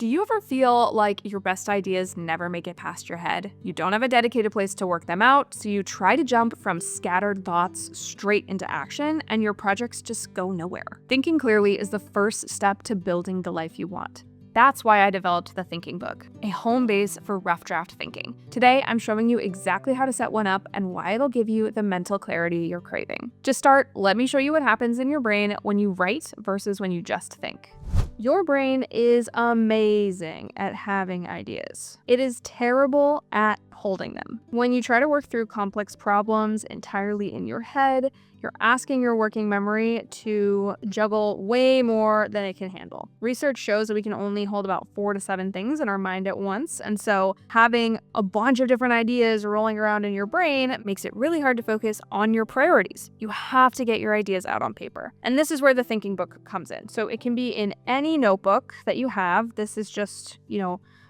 Do you ever feel like your best ideas never make it past your head? You don't have a dedicated place to work them out, so you try to jump from scattered thoughts straight into action, and your projects just go nowhere. Thinking clearly is the first step to building the life you want. That's why I developed the Thinking Book, a home base for rough draft thinking. Today, I'm showing you exactly how to set one up and why it'll give you the mental clarity you're craving. To start, let me show you what happens in your brain when you write versus when you just think. Your brain is amazing at having ideas. It is terrible at holding them. When you try to work through complex problems entirely in your head, you're asking your working memory to juggle way more than it can handle. Research shows that we can only hold about 4 to 7 things in our mind at once, and so having a bunch of different ideas rolling around in your brain makes it really hard to focus on your priorities. You have to get your ideas out on paper. And this is where the Thinking Book comes in. So it can be in any notebook that you have. This is just,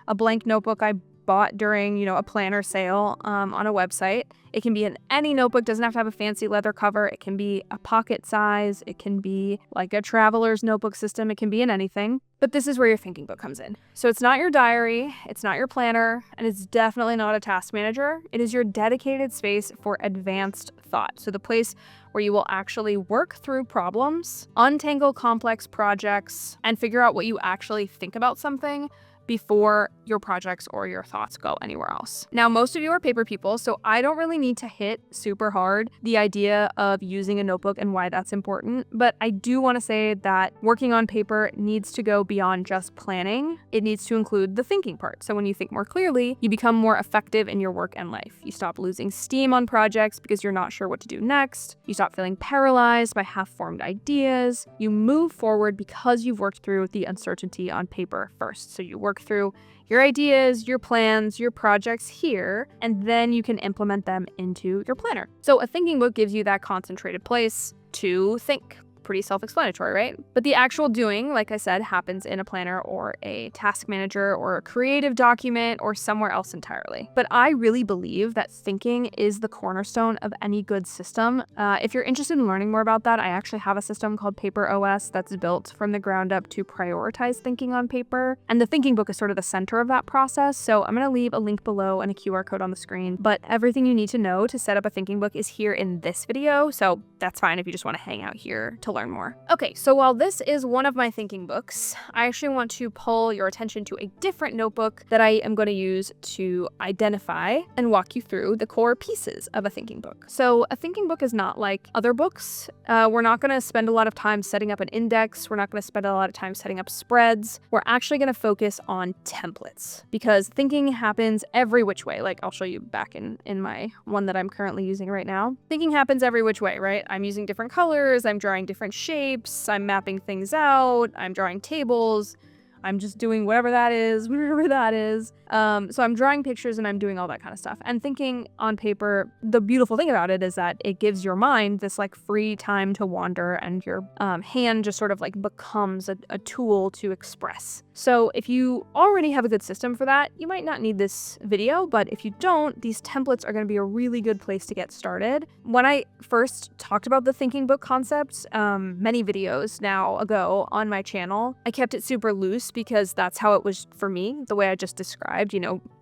a blank notebook I bought during, a planner sale on a website. It can be in any notebook, doesn't have to have a fancy leather cover. It can be a pocket size. It can be like a traveler's notebook system. It can be in anything. But this is where your Thinking Book comes in. So it's not your diary, it's not your planner, and it's definitely not a task manager. It is your dedicated space for advanced thought. So the place where you will actually work through problems, untangle complex projects, and figure out what you actually think about something before your projects or your thoughts go anywhere else. Now, most of you are paper people, so I don't really need to hit super hard the idea of using a notebook and why that's important, but I do want to say that working on paper needs to go beyond just planning. It needs to include the thinking part. So when you think more clearly, you become more effective in your work and life. You stop losing steam on projects because you're not sure what to do next. You stop feeling paralyzed by half-formed ideas. You move forward because you've worked through the uncertainty on paper first. So you work through your ideas, your plans, your projects here, and then you can implement them into your planner. So a thinking book gives you that concentrated place to think. Pretty self-explanatory, right? But the actual doing, like I said, happens in a planner or a task manager or a creative document or somewhere else entirely. But I really believe that thinking is the cornerstone of any good system. If you're interested in learning more about that, I actually have a system called Paper OS that's built from the ground up to prioritize thinking on paper. And the Thinking Book is sort of the center of that process. So I'm going to leave a link below and a QR code on the screen. But everything you need to know to set up a thinking book is here in this video. So that's fine if you just want to hang out here to learn more. Okay, so while this is one of my thinking books, I actually want to pull your attention to a different notebook that I am going to use to identify and walk you through the core pieces of a thinking book. So a thinking book is not like other books. We're not going to spend a lot of time setting up an index. We're not going to spend a lot of time setting up spreads. We're actually going to focus on templates because thinking happens every which way. Like I'll show you back in my one that I'm currently using right now. Thinking happens every which way, right? I'm using different colors. I'm drawing different shapes, I'm mapping things out, I'm drawing tables, I'm just doing whatever that is, wherever that is. So I'm drawing pictures and I'm doing all that kind of stuff. And thinking on paper, the beautiful thing about it is that it gives your mind this like free time to wander and your hand just sort of like becomes a tool to express. So if you already have a good system for that, you might not need this video, but if you don't, these templates are going to be a really good place to get started. When I first talked about the thinking book concept many videos now ago on my channel, I kept it super loose because that's how it was for me, the way I just described,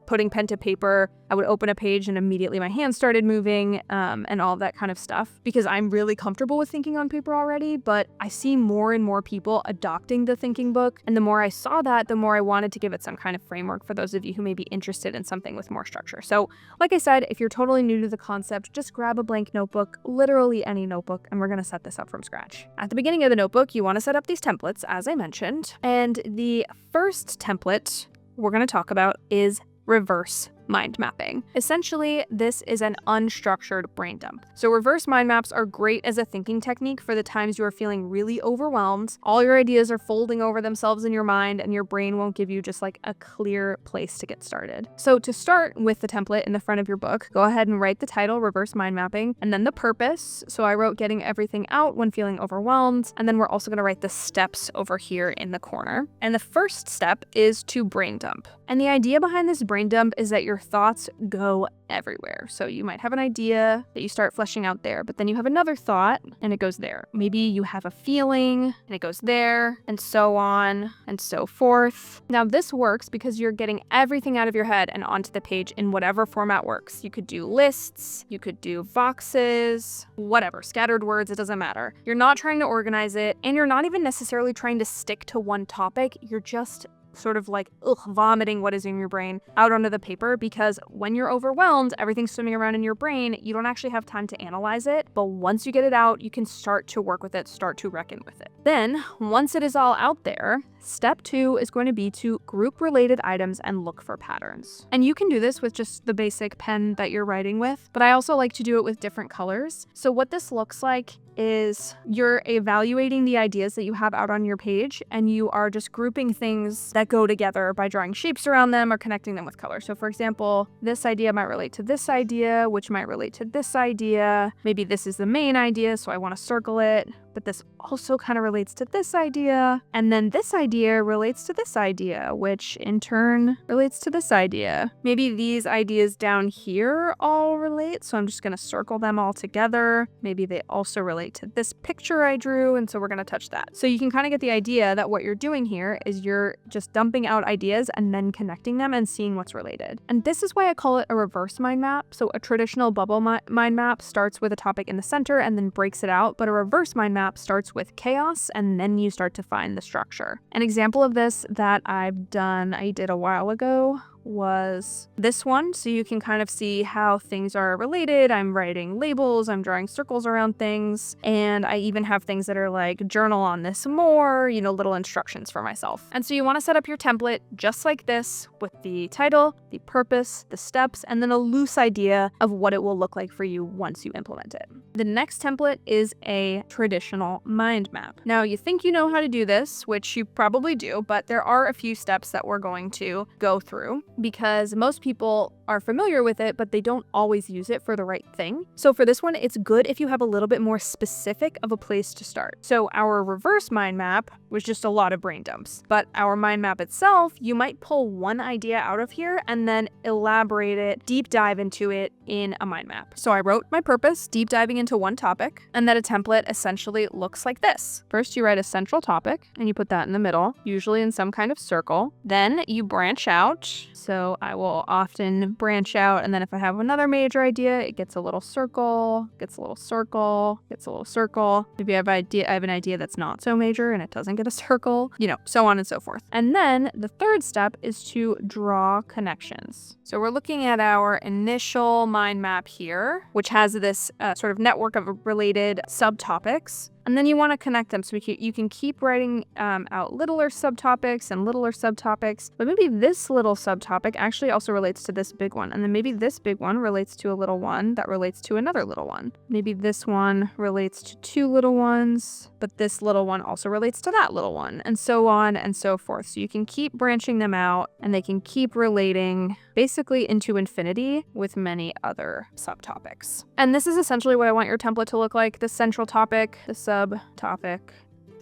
putting pen to paper. I would open a page and immediately my hands started moving and all of that kind of stuff because I'm really comfortable with thinking on paper already, but I see more and more people adopting the thinking book. And the more I saw that, the more I wanted to give it some kind of framework for those of you who may be interested in something with more structure. So like I said, if you're totally new to the concept, just grab a blank notebook, literally any notebook, and we're going to set this up from scratch. At the beginning of the notebook, you want to set up these templates, as I mentioned. And the first template we're going to talk about is reverse mind mapping. Essentially, this is an unstructured brain dump. So reverse mind maps are great as a thinking technique for the times you are feeling really overwhelmed. All your ideas are folding over themselves in your mind and your brain won't give you just like a clear place to get started. So to start with the template in the front of your book, go ahead and write the title, Reverse Mind Mapping, and then the purpose. So I wrote getting everything out when feeling overwhelmed. And then we're also going to write the steps over here in the corner. And the first step is to brain dump. And the idea behind this brain dump is that you're thoughts go everywhere. So you might have an idea that you start fleshing out there, but then you have another thought and it goes there. Maybe you have a feeling and it goes there, and so on and so forth. Now this works because you're getting everything out of your head and onto the page in whatever format works. You could do lists, you could do boxes, whatever, scattered words, it doesn't matter. You're not trying to organize it, and you're not even necessarily trying to stick to one topic. You're just sort of like vomiting what is in your brain out onto the paper, because when you're overwhelmed, everything's swimming around in your brain, you don't actually have time to analyze it. But once you get it out, you can start to work with it, start to reckon with it. Then once it is all out there, step 2 is going to be to group related items and look for patterns. And you can do this with just the basic pen that you're writing with, but I also like to do it with different colors. So what this looks like is you're evaluating the ideas that you have out on your page, and you are just grouping things that go together by drawing shapes around them or connecting them with color. So for example, this idea might relate to this idea, which might relate to this idea. Maybe this is the main idea, so I want to circle it, but this also kind of relates to this idea. And then this idea relates to this idea, which in turn relates to this idea. Maybe these ideas down here all relate, so I'm just going to circle them all together. Maybe they also relate to this picture I drew, and so we're going to touch that. So you can kind of get the idea that what you're doing here is you're just dumping out ideas and then connecting them and seeing what's related. And this is why I call it a reverse mind map. So a traditional bubble mind map starts with a topic in the center and then breaks it out, but a reverse mind map starts with chaos and then you start to find the structure. An example of this that I did a while ago was this one. So you can kind of see how things are related. I'm writing labels, I'm drawing circles around things, and I even have things that are like journal on this more, little instructions for myself. And so you want to set up your template just like this, with the title, the purpose, the steps, and then a loose idea of what it will look like for you once you implement it. The next template is a traditional mind map. Now you think you know how to do this, which you probably do, but there are a few steps that we're going to go through, because most people are familiar with it, but they don't always use it for the right thing. So for this one, it's good if you have a little bit more specific of a place to start. So our reverse mind map was just a lot of brain dumps, but our mind map itself, you might pull one idea out of here and then elaborate it, deep dive into it in a mind map. So I wrote my purpose, deep diving into one topic, and then a template essentially looks like this. First, you write a central topic and you put that in the middle, usually in some kind of circle. Then you branch out. So I will often branch out, and then if I have another major idea, it gets a little circle, gets a little circle, gets a little circle. Maybe I have an idea that's not so major and it doesn't get a circle, so on and so forth. And then the third step is to draw connections. So we're looking at our initial mind map here, which has this sort of network of related subtopics. And then you want to connect them, so you can keep writing out littler subtopics and littler subtopics, but maybe this little subtopic actually also relates to this big one, and then maybe this big one relates to a little one that relates to another little one. Maybe this one relates to two little ones, but this little one also relates to that little one, and so on and so forth. So you can keep branching them out, and they can keep relating basically into infinity with many other subtopics. And this is essentially what I want your template to look like: the central topic, the subtopic,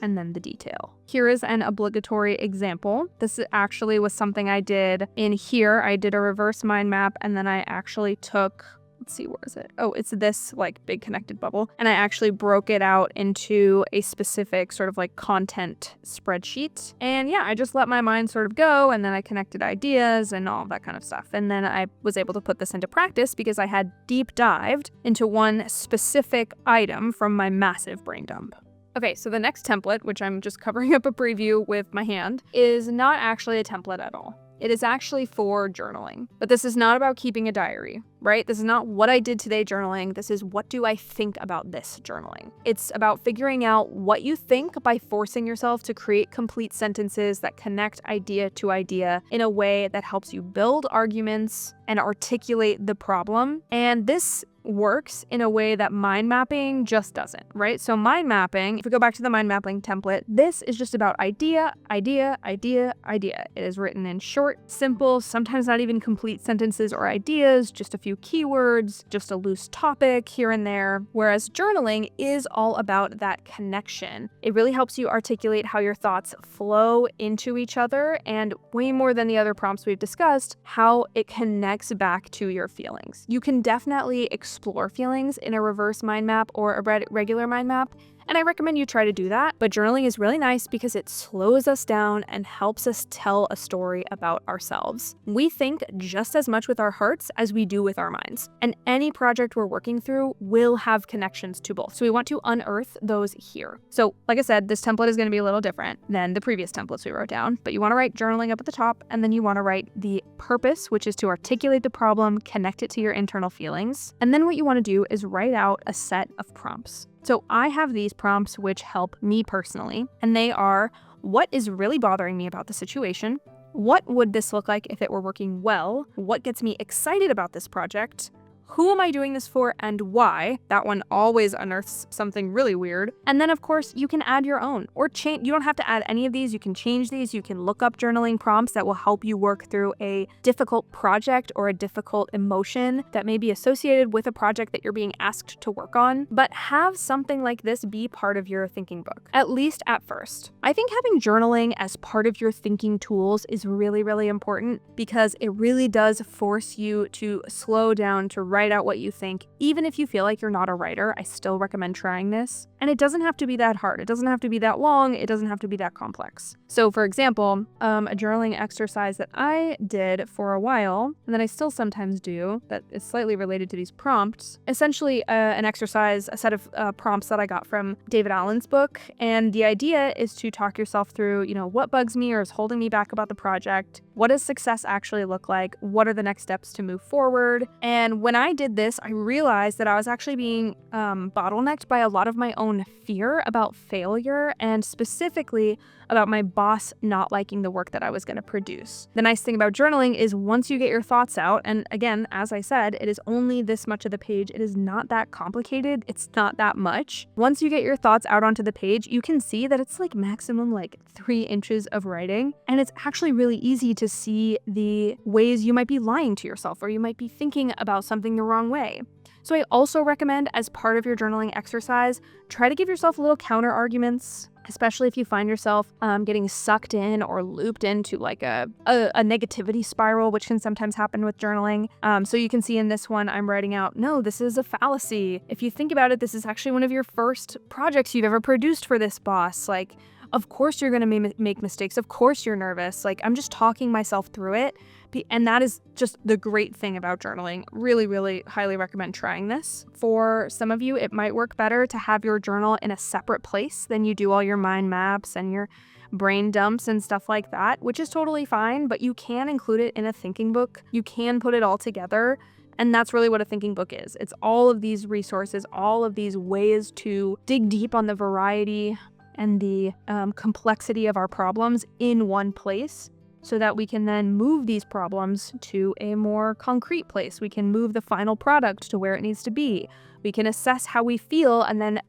and then the detail. Here is an obligatory example. This actually was something I did in here. I did a reverse mind map, and then I actually took, let's see, where is it? Oh, it's this like big connected bubble. And I actually broke it out into a specific sort of like content spreadsheet. And yeah, I just let my mind sort of go, and then I connected ideas and all that kind of stuff. And then I was able to put this into practice because I had deep dived into one specific item from my massive brain dump. Okay, so the next template, which I'm just covering up a preview with my hand, is not actually a template at all. It is actually for journaling. But this is not about keeping a diary, right? This is not what I did today journaling. This is what do I think about this journaling. It's about figuring out what you think by forcing yourself to create complete sentences that connect idea to idea in a way that helps you build arguments and articulate the problem. And this works in a way that mind mapping just doesn't, right? So mind mapping, if we go back to the mind mapping template, this is just about idea, idea, idea, idea. It is written in short short, simple, sometimes not even complete sentences or ideas, just a few keywords, just a loose topic here and there. Whereas journaling is all about that connection. It really helps you articulate how your thoughts flow into each other, and way more than the other prompts we've discussed, how it connects back to your feelings. You can definitely explore feelings in a reverse mind map or a regular mind map, and I recommend you try to do that. But journaling is really nice because it slows us down and helps us tell a story about ourselves. We think just as much with our hearts as we do with our minds, and any project we're working through will have connections to both. So we want to unearth those here. So like I said, this template is going to be a little different than the previous templates we wrote down, but you want to write journaling up at the top, and then you want to write the purpose, which is to articulate the problem, connect it to your internal feelings. And then what you want to do is write out a set of prompts. So I have these prompts which help me personally, and they are: what is really bothering me about the situation? What would this look like if it were working well? What gets me excited about this project? Who am I doing this for and why? That one always unearths something really weird. And then of course you can add your own, or change. You don't have to add any of these. You can change these. You can look up journaling prompts that will help you work through a difficult project or a difficult emotion that may be associated with a project that you're being asked to work on. But have something like this be part of your thinking book, at least at first. I think having journaling as part of your thinking tools is really, really important, because it really does force you to slow down, to write out what you think. Even if you feel like you're not a writer, I still recommend trying this. And it doesn't have to be that hard. It doesn't have to be that long. It doesn't have to be that complex. So for example, a journaling exercise that I did for a while, and that I still sometimes do, that is slightly related to these prompts, essentially an exercise, a set of prompts that I got from David Allen's book. And the idea is to talk yourself through, what bugs me or is holding me back about the project? What does success actually look like? What are the next steps to move forward? And when I did this, I realized that I was actually being bottlenecked by a lot of my own fear about failure, and specifically about my boss not liking the work that I was going to produce. The nice thing about journaling is once you get your thoughts out, and again, as I said, it is only this much of the page. It is not that complicated. It's not that much. Once you get your thoughts out onto the page, you can see that it's maximum 3 inches of writing. And it's actually really easy to see the ways you might be lying to yourself, or you might be thinking about something the wrong way. So I also recommend, as part of your journaling exercise, try to give yourself little counter arguments, especially if you find yourself getting sucked in or looped into a negativity spiral, which can sometimes happen with journaling. So you can see in this one, I'm writing out, no, this is a fallacy. If you think about it, this is actually one of your first projects you've ever produced for this boss. Of course you're going to make mistakes. Of course you're nervous. I'm just talking myself through it. And that is just the great thing about journaling. Really, really highly recommend trying this. For some of you, it might work better to have your journal in a separate place than you do all your mind maps and your brain dumps and stuff like that, which is totally fine, but you can include it in a thinking book. You can put it all together. And that's really what a thinking book is. It's all of these resources, all of these ways to dig deep on the variety and the complexity of our problems in one place, so that we can then move these problems to a more concrete place. We can move the final product to where it needs to be. We can assess how we feel and then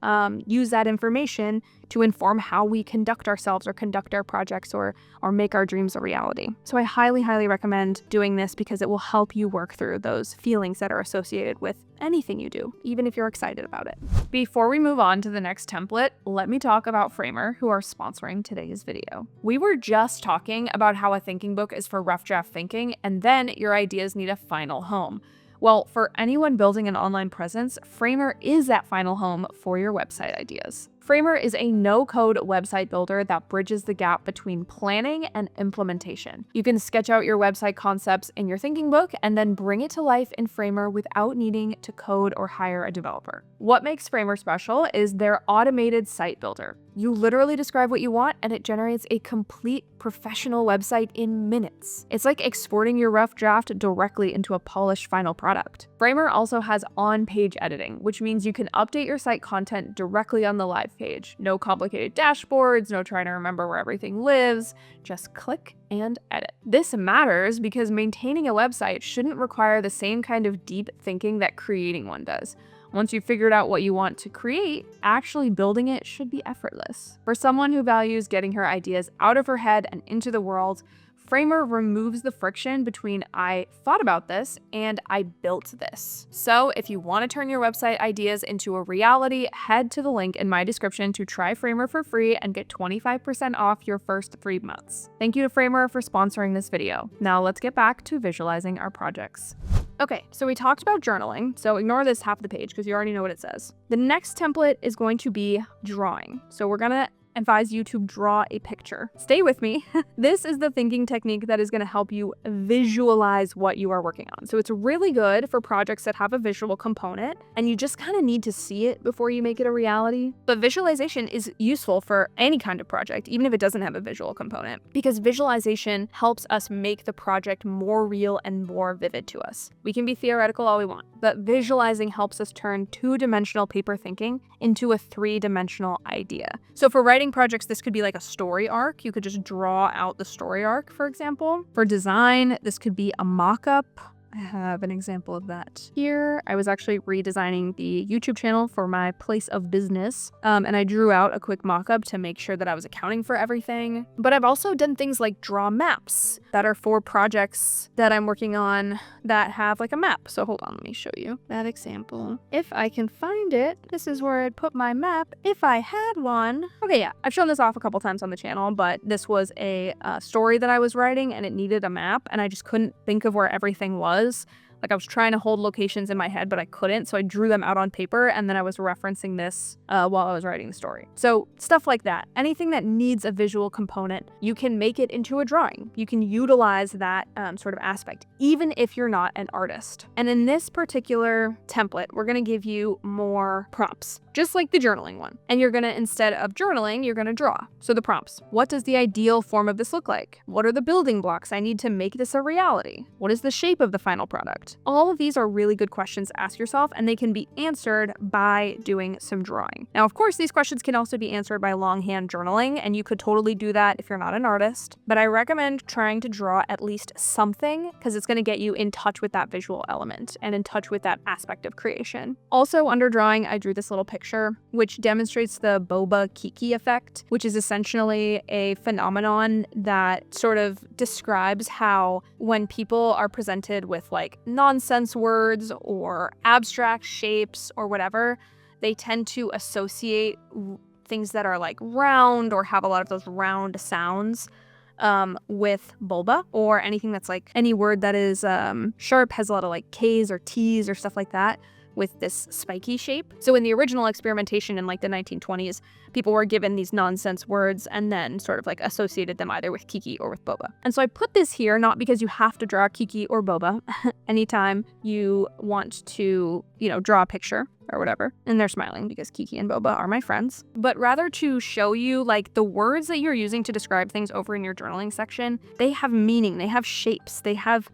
use that information to inform how we conduct ourselves or conduct our projects or make our dreams a reality. So I highly, highly recommend doing this, because it will help you work through those feelings that are associated with anything you do, even if you're excited about it. Before we move on to the next template, let me talk about Framer, who are sponsoring today's video. We were just talking about how a thinking book is for rough draft thinking, and then your ideas need a final home. Well, for anyone building an online presence, Framer is that final home for your website ideas. Framer is a no-code website builder that bridges the gap between planning and implementation. You can sketch out your website concepts in your thinking book and then bring it to life in Framer without needing to code or hire a developer. What makes Framer special is their automated site builder. You literally describe what you want and it generates a complete professional website in minutes. It's like exporting your rough draft directly into a polished final product. Framer also has on-page editing, which means you can update your site content directly on the live page. No complicated dashboards, no trying to remember where everything lives, just click and edit. This matters because maintaining a website shouldn't require the same kind of deep thinking that creating one does. Once you've figured out what you want to create, actually building it should be effortless. For someone who values getting her ideas out of her head and into the world, Framer removes the friction between I thought about this and I built this. So if you want to turn your website ideas into a reality, head to the link in my description to try Framer for free and get 25% off your first 3 months. Thank you to Framer for sponsoring this video. Now let's get back to visualizing our projects. Okay, so we talked about journaling, so ignore this half of the page because you already know what it says. The next template is going to be drawing. So we're gonna advise you to draw a picture. Stay with me. This is the thinking technique that is going to help you visualize what you are working on. So it's really good for projects that have a visual component and you just kind of need to see it before you make it a reality. But visualization is useful for any kind of project, even if it doesn't have a visual component, because visualization helps us make the project more real and more vivid to us. We can be theoretical all we want, but visualizing helps us turn two-dimensional paper thinking into a three-dimensional idea. So for writing projects, this could be like a story arc. You could just draw out the story arc, for example. For design, this could be a mock-up. I have an example of that here. I was actually redesigning the YouTube channel for my place of business, and I drew out a quick mock-up to make sure that I was accounting for everything. But I've also done things like draw maps that are for projects that I'm working on that have like a map. So hold on, let me show you that example. If I can find it, this is where I'd put my map if I had one. Okay, yeah, I've shown this off a couple times on the channel, but this was a story that I was writing and it needed a map, and I just couldn't think of where everything was. Like I was trying to hold locations in my head, but I couldn't. So I drew them out on paper and then I was referencing this while I was writing the story. So stuff like that. Anything that needs a visual component, you can make it into a drawing. You can utilize that sort of aspect, even if you're not an artist. And in this particular template, we're going to give you more prompts, just like the journaling one. And you're going to, instead of journaling, you're going to draw. So the prompts: what does the ideal form of this look like? What are the building blocks I need to make this a reality? What is the shape of the final product? All of these are really good questions to ask yourself, and they can be answered by doing some drawing. Now, of course, these questions can also be answered by longhand journaling, and you could totally do that if you're not an artist, but I recommend trying to draw at least something because it's going to get you in touch with that visual element and in touch with that aspect of creation. Also, under drawing, I drew this little picture, which demonstrates the boba kiki effect, which is essentially a phenomenon that sort of describes how when people are presented with like nonsense words or abstract shapes or whatever, they tend to associate things that are like round or have a lot of those round sounds with boba, or anything that's like any word that is sharp, has a lot of like K's or T's or stuff like that, with this spiky shape. So in the original experimentation in like the 1920s, people were given these nonsense words and then sort of like associated them either with Kiki or with boba. And so I put this here not because you have to draw Kiki or boba anytime you want to, draw a picture or whatever. And they're smiling because Kiki and boba are my friends, but rather to show you like the words that you're using to describe things over in your journaling section, they have meaning, they have shapes, they have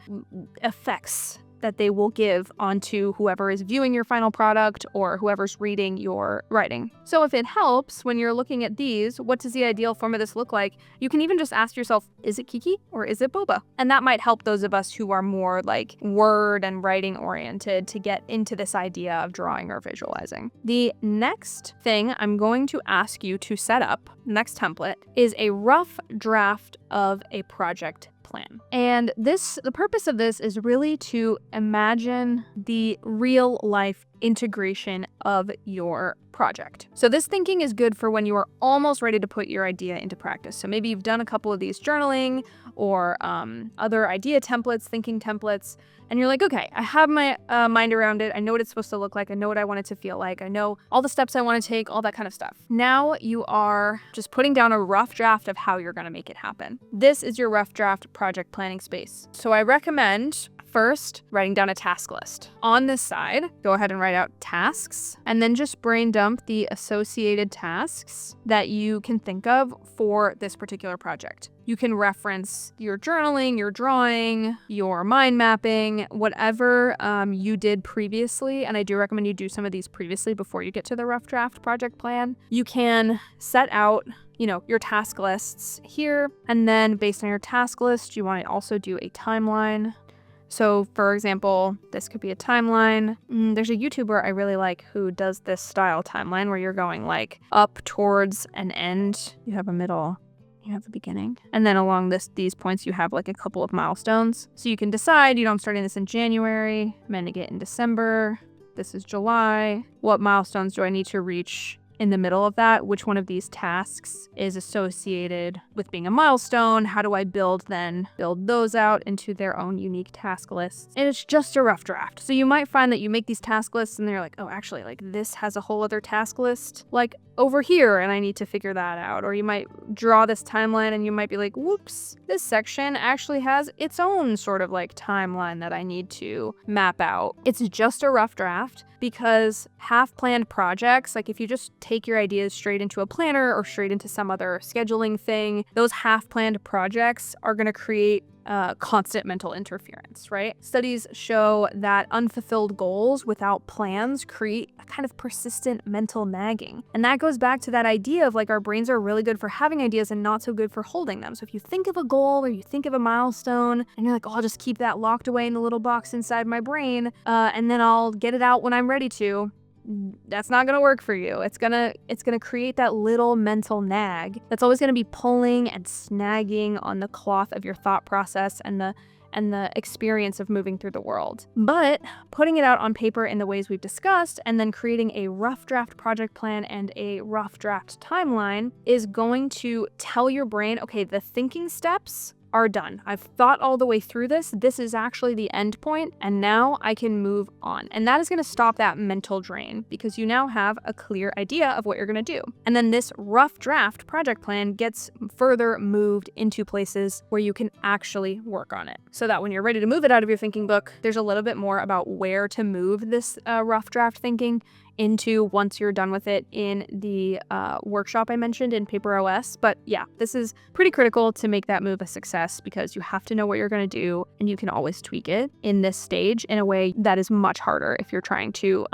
effects that they will give onto whoever is viewing your final product or whoever's reading your writing. So if it helps when you're looking at these, what does the ideal form of this look like? You can even just ask yourself, is it Kiki or is it boba? And that might help those of us who are more like word and writing oriented to get into this idea of drawing or visualizing. The next thing I'm going to ask you to set up, next template, is a rough draft of a project plan. And the purpose of this is really to imagine the real life integration of your project. So this thinking is good for when you are almost ready to put your idea into practice. So maybe you've done a couple of these journaling or other idea templates, thinking templates, and you're like, okay, I have my mind around it. I know what it's supposed to look like. I know what I want it to feel like. I know all the steps I want to take, all that kind of stuff. Now you are just putting down a rough draft of how you're going to make it happen. This is your rough draft project planning space. So I recommend first writing down a task list. On this side, go ahead and write out tasks, and then just brain dump the associated tasks that you can think of for this particular project. You can reference your journaling, your drawing, your mind mapping, whatever you did previously. And I do recommend you do some of these previously before you get to the rough draft project plan. You can set out your task lists here. And then based on your task list, you want to also do a timeline. So for example, this could be a timeline. There's a YouTuber I really like who does this style timeline where you're going like up towards an end. You have a middle you have a beginning. And then along these points, you have like a couple of milestones. So you can decide, I'm starting this in January, I'm ending it in December, this is July. What milestones do I need to reach in the middle of that? Which one of these tasks is associated with being a milestone? How do I build those out into their own unique task lists? And it's just a rough draft. So you might find that you make these task lists and they're like, oh, actually, like this has a whole other task list like over here and I need to figure that out. Or you might draw this timeline and you might be like, whoops, this section actually has its own sort of like timeline that I need to map out. It's just a rough draft because half-planned projects, like if you just take your ideas straight into a planner or straight into some other scheduling thing, those half-planned projects are going to create constant mental interference, right? Studies show that unfulfilled goals without plans create a kind of persistent mental nagging. And that goes back to that idea of like our brains are really good for having ideas and not so good for holding them. So if you think of a goal or you think of a milestone and you're like, oh, I'll just keep that locked away in the little box inside my brain and then I'll get it out when I'm ready to, that's not gonna work for you. It's gonna create that little mental nag that's always gonna be pulling and snagging on the cloth of your thought process and the experience of moving through the world. But putting it out on paper in the ways we've discussed and then creating a rough draft project plan and a rough draft timeline is going to tell your brain, okay, the thinking steps are done. I've thought all the way through this. This is actually the end point, and now I can move on. And that is going to stop that mental drain because you now have a clear idea of what you're going to do. And then this rough draft project plan gets further moved into places where you can actually work on it. So that when you're ready to move it out of your thinking book, there's a little bit more about where to move this rough draft thinking into once you're done with it in the workshop I mentioned in Paper OS. But yeah, this is pretty critical to make that move a success because you have to know what you're going to do and you can always tweak it in this stage in a way that is much harder if you're trying to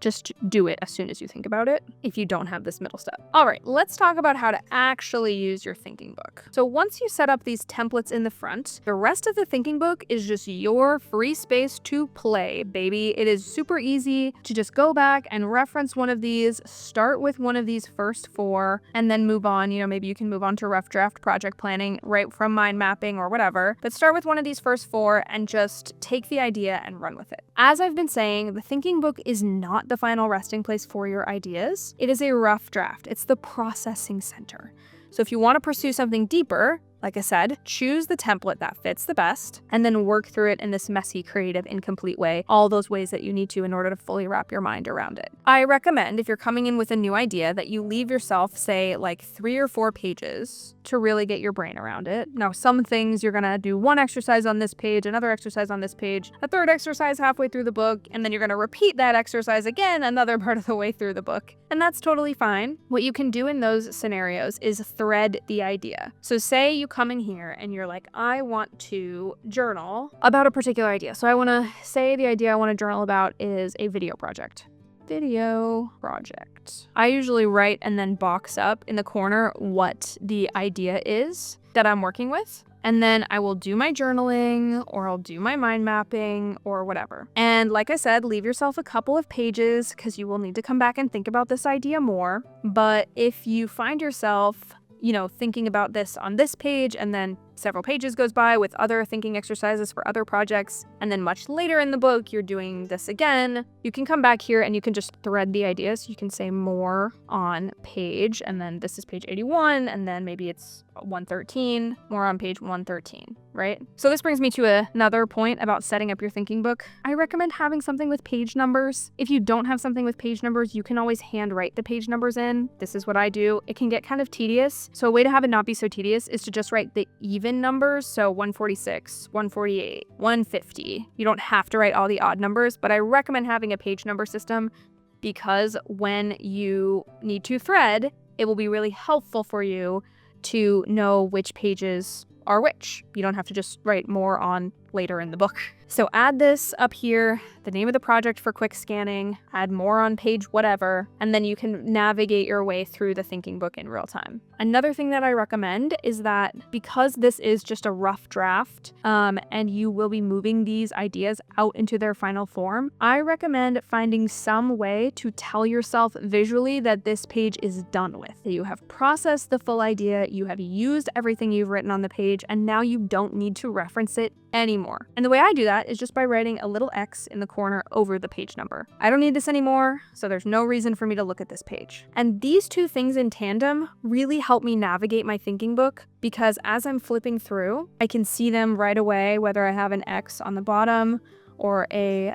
just do it as soon as you think about it if you don't have this middle step. All right, let's talk about how to actually use your thinking book. So once you set up these templates in the front, the rest of the thinking book is just your free space to play, baby. It is super easy to just go back and reference one of these, start with one of these first four, and then move on. Maybe you can move on to rough draft project planning right from mind mapping or whatever, but start with one of these first four and just take the idea and run with it. As I've been saying, the thinking book is not the final resting place for your ideas. It is a rough draft. It's the processing center. So if you want to pursue something deeper, like I said, choose the template that fits the best and then work through it in this messy, creative, incomplete way, all those ways that you need to in order to fully wrap your mind around it. I recommend if you're coming in with a new idea that you leave yourself, say, like 3 or 4 pages to really get your brain around it. Now, some things you're gonna do one exercise on this page, another exercise on this page, a third exercise halfway through the book, and then you're gonna repeat that exercise again another part of the way through the book. And that's totally fine. What you can do in those scenarios is thread the idea. So say you come in here and you're like, I want to journal about a particular idea. So I want to say the idea I want to journal about is a video project. I usually write and then box up in the corner what the idea is that I'm working with. And then I will do my journaling or I'll do my mind mapping or whatever. And like I said, leave yourself a couple of pages because you will need to come back and think about this idea more. But if you find yourself, thinking about this on this page and then several pages goes by with other thinking exercises for other projects, and then much later in the book you're doing this again, you can come back here and you can just thread the ideas. You can say more on page, and then this is page 81, and then maybe it's 113, more on page 113, right? So this brings me to another point about setting up your thinking book. I recommend having something with page numbers. If you don't have something with page numbers, you can always handwrite the page numbers in. This is what I do. It can get kind of tedious. So a way to have it not be so tedious is to just write the even numbers. So 146, 148, 150. You don't have to write all the odd numbers, but I recommend having a page number system because when you need to thread, it will be really helpful for you to know which pages are which. You don't have to just write more on later in the book. So add this up here, the name of the project for quick scanning, add more on page whatever, and then you can navigate your way through the thinking book in real time. Another thing that I recommend is that because this is just a rough draft, and you will be moving these ideas out into their final form, I recommend finding some way to tell yourself visually that this page is done with. That you have processed the full idea, you have used everything you've written on the page, and now you don't need to reference it anymore. And the way I do that is just by writing a little X in the corner over the page number. I don't need this anymore, so there's no reason for me to look at this page. And these two things in tandem really help me navigate my thinking book, because as I'm flipping through, I can see them right away, whether I have an X on the bottom or a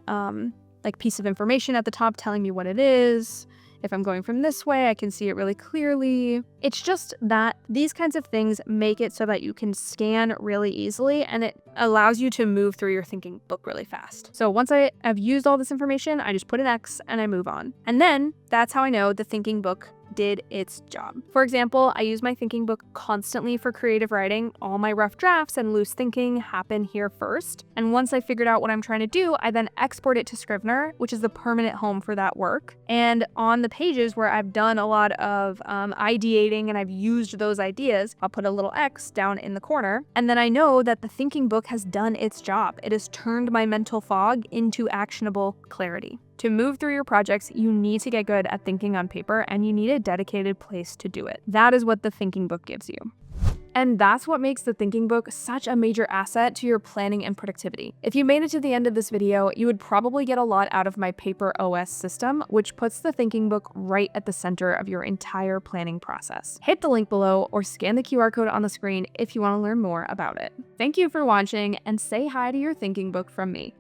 piece of information at the top telling me what it is. If I'm going from this way, I can see it really clearly. It's just that these kinds of things make it so that you can scan really easily, and it allows you to move through your thinking book really fast. So once I have used all this information, I just put an X and I move on. And then that's how I know the thinking book did its job. For example, I use my thinking book constantly for creative writing. All my rough drafts and loose thinking happen here first. And once I figured out what I'm trying to do, I then export it to Scrivener, which is the permanent home for that work. And on the pages where I've done a lot of ideating and I've used those ideas, I'll put a little X down in the corner. And then I know that the thinking book has done its job. It has turned my mental fog into actionable clarity. To move through your projects, you need to get good at thinking on paper, and you need a dedicated place to do it. That is what the thinking book gives you. And that's what makes the thinking book such a major asset to your planning and productivity. If you made it to the end of this video, you would probably get a lot out of my Paper OS system, which puts the thinking book right at the center of your entire planning process. Hit the link below or scan the QR code on the screen if you want to learn more about it. Thank you for watching, and say hi to your thinking book from me.